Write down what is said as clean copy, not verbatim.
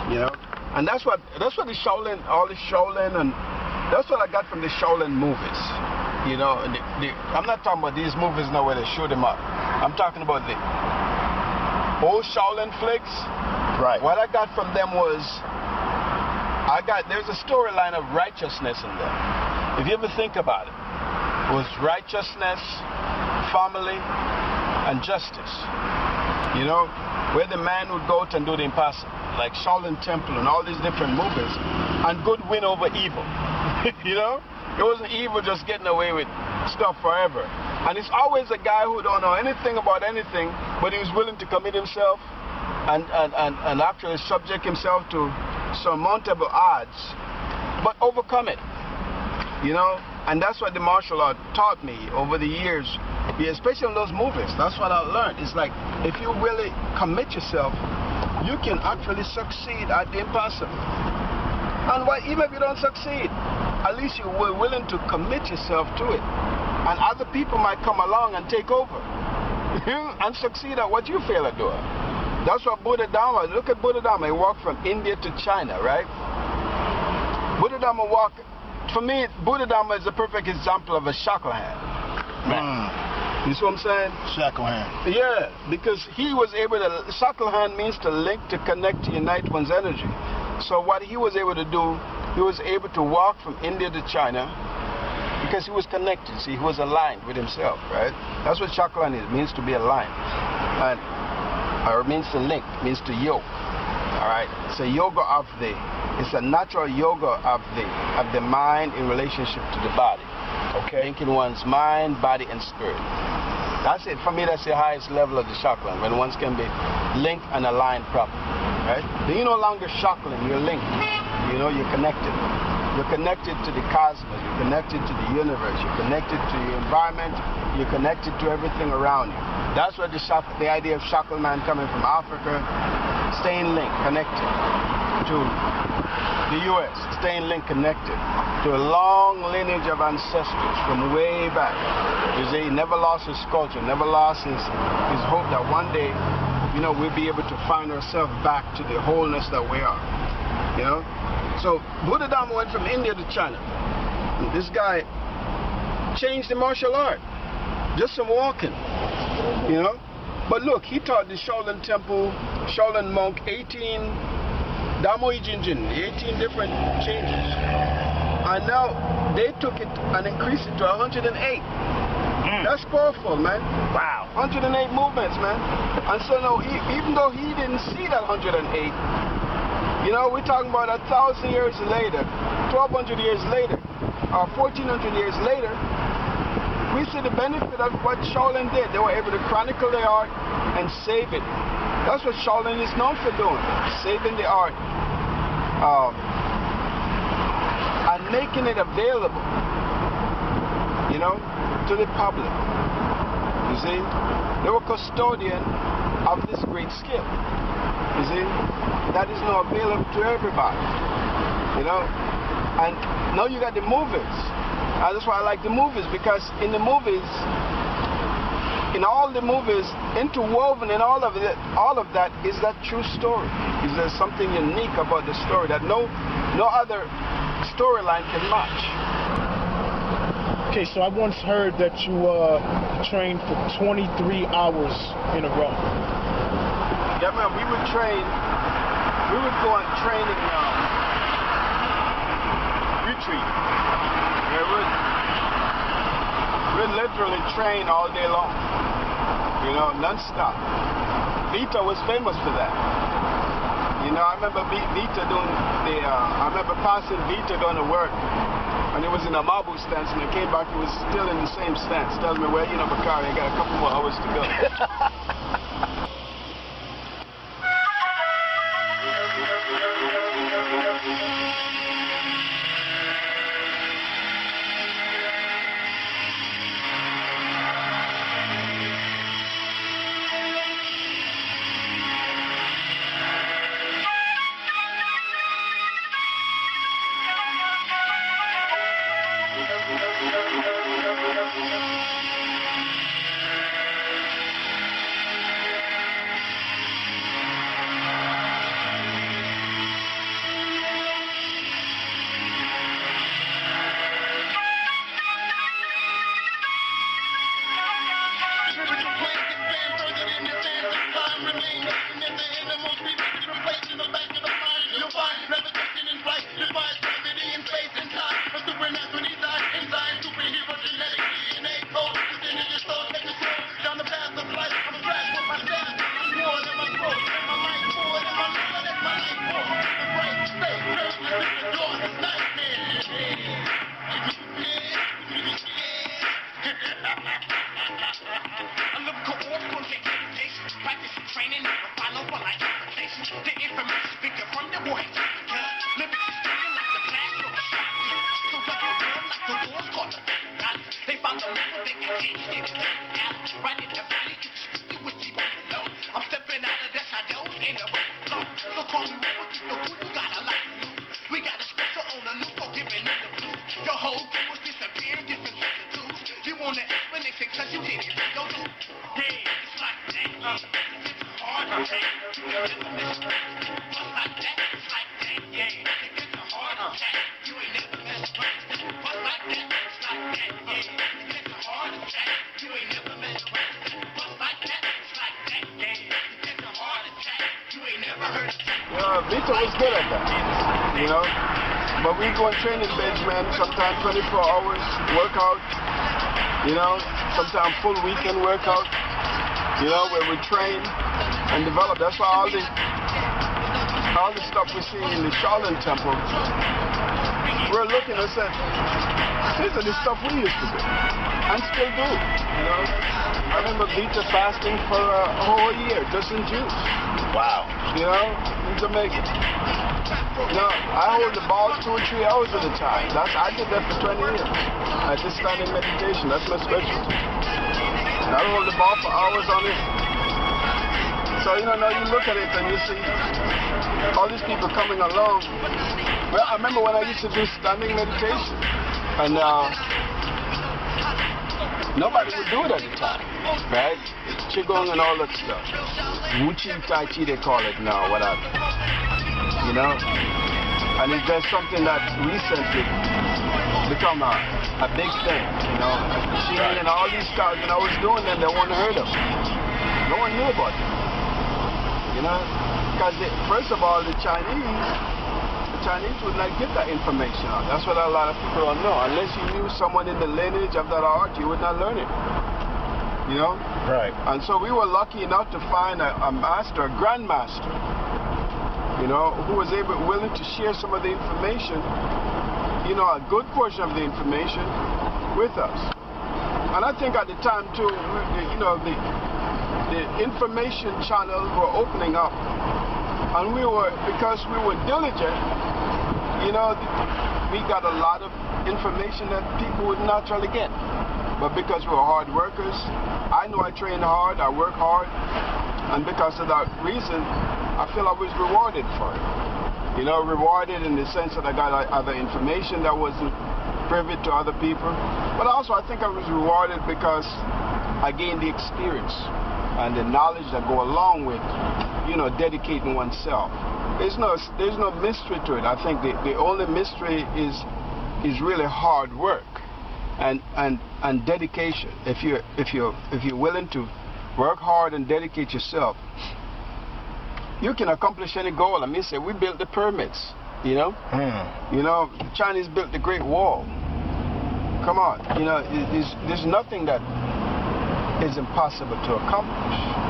You know, and that's what the Shaolin, all the Shaolin, and that's what I got from the Shaolin movies. You know, I'm not talking about these movies now where they shoot them up. I'm talking about the old Shaolin flicks. Right. What I got from them was, there's a storyline of righteousness in them. If you ever think about it, it was righteousness, family, and justice. You know, where the man would go out and do the impossible, like Shaolin Temple and all these different movies, and good win over evil. You know, it wasn't evil just getting away with stuff forever. And it's always a guy who don't know anything about anything, but he was willing to commit himself and actually subject himself to surmountable odds, but overcome it. You know, and that's what the martial art taught me over the years, especially in those movies. That's what I learned. It's like, if you really commit yourself, you can actually succeed at the impossible. And even if you don't succeed, at least you were willing to commit yourself to it. And other people might come along and take over and succeed at what you fail at doing. That's what Buddha Dharma, look at Buddha Dharma. He walked from India to China, right? Buddha Dharma walked, for me, Buddha Dharma is a perfect example of a shackle hand. You see what I'm saying? Shackle hand. Yeah, because he was able to, shackle hand means to link, to connect, to unite one's energy. So what he was able to do, he was able to walk from India to China because he was connected. See, he was aligned with himself, right? That's what shackle hand is. It means to be aligned. Or it means to link, means to yoke. All right? It's a yoga of it's a natural yoga of the mind in relationship to the body. Okay? Linking one's mind, body, and spirit. That's it. For me, that's the highest level of the chakra, when one can be linked and aligned properly. Right? Then you're no longer shackling, you're linked. You know, you're connected. You're connected to the cosmos, you're connected to the universe, you're connected to your environment, you're connected to everything around you. That's what the idea of shackle man coming from Africa, staying linked, connected to the US, staying linked, connected to a long lineage of ancestors from way back. You see, he never lost his culture, never lost his hope that one day, you know, we'll be able to find ourselves back to the wholeness that we are. You know? So Buddha Dharma went from India to China. This guy changed the martial art just from walking, you know. But look, he taught the Shaolin Temple, Shaolin monk 18 Damo Ijinjin, 18 different changes. And now they took it and increased it to 108. That's powerful, man. Wow. 108 movements, man. And so now, even though he didn't see that 108, you know, we're talking about 1,000 years later, 1,200 years later, or 1,400 years later, we see the benefit of what Shaolin did. They were able to chronicle the art and save it. That's what Shaolin is known for doing, saving the art and making it available, you know, to the public. You see, they were custodian of this great skill. You see, that is now available to everybody, you know. And now you got the movies. That's why I like the movies, because in the movies, in all the movies, interwoven in all of that is that true story. Is there something unique about the story that no other storyline can match? Okay, so I once heard that you trained for 23 hours in a row. Yeah, man, we would go on training retreat. We'd literally train all day long, you know, non-stop. VITA was famous for that. You know, I remember VITA doing I remember passing VITA going to work, and it was in a marble stance, and I came back, he was still in the same stance, telling me, well, you know, Bakari, I got a couple more hours to go. VITA was good at that, you know. But we go on training beds, man, sometimes 24 hours workout, you know, sometimes full weekend workout, you know, where we train and develop. That's why all the stuff we see in the Shaolin Temple, we're looking and saying, these are the stuff we used to do and still do, you know. I remember VITA fasting for a whole year, just in juice. Wow. You know, in Jamaica. You know, I hold the ball 2 or 3 hours at a time. I did that for 20 years. I just standing meditation. That's my specialty. And I hold the ball for hours on it. So, you know, now you look at it and you see all these people coming along. Well, I remember when I used to do standing meditation. And nobody would do it at the time, right? Qigong and all that stuff. Wuchi Tai Chi, they call it now, whatever. You know? And it's just something that recently become a big thing, you know? Qigong and all these styles, when I was doing them, no one heard of them. No one knew about them. You know? Because first of all, the Chinese would not get that information out. That's what a lot of people don't know. Unless you knew someone in the lineage of that art, you would not learn it. You know? Right. And so we were lucky enough to find a master, a grandmaster, you know, who was willing to share some of the information, you know, a good portion of the information with us. And I think at the time too, you know, the information channels were opening up. And because we were diligent, you know, we got a lot of information that people would naturally get. But because we were hard workers, I know I train hard, I work hard, and because of that reason, I feel I was rewarded for it. You know, rewarded in the sense that I got other information that wasn't privy to other people. But also I think I was rewarded because I gained the experience and the knowledge that go along with, you know, dedicating oneself. There's no mystery to it. I think the only mystery is really hard work and dedication. If you're willing to work hard and dedicate yourself, you can accomplish any goal. I mean, say we built the pyramids, you know. You know, the Chinese built the Great Wall. Come on, you know, there's nothing that is impossible to accomplish.